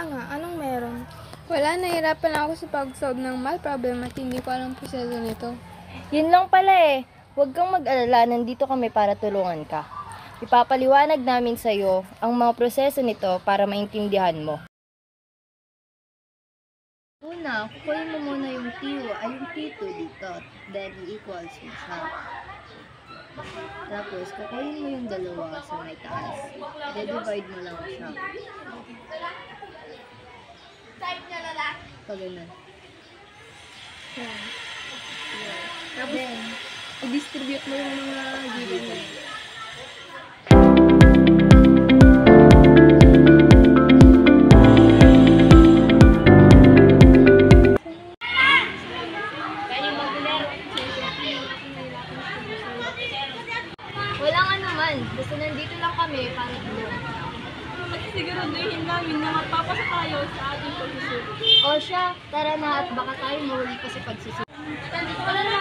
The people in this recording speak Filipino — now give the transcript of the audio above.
nga, anong meron? Wala, nahirapan lang ako sa pag-solve ng math problem at hindi ko alam proseso nito. Yun lang pala eh. Huwag kang mag-alala, nandito kami para tulungan ka. Ipapaliwanag namin sa'yo ang mga proseso nito para maintindihan mo. Una, kukunin mo muna yung P2 dito. Then, equals mo siya. Tapos, kukunin mo yung dalawa sa may taas. De-divide mo lang siya. Pag ganun. Tapos, i-distribute mo yung mga given mo. Walang anuman. Basta nandito lang kami para tulungan. At siguraduhin namin na magpapasa tayo sa ating pagsusunod. O siya, tara na at baka tayo mahuli pa sa pagsusunod. Tara na!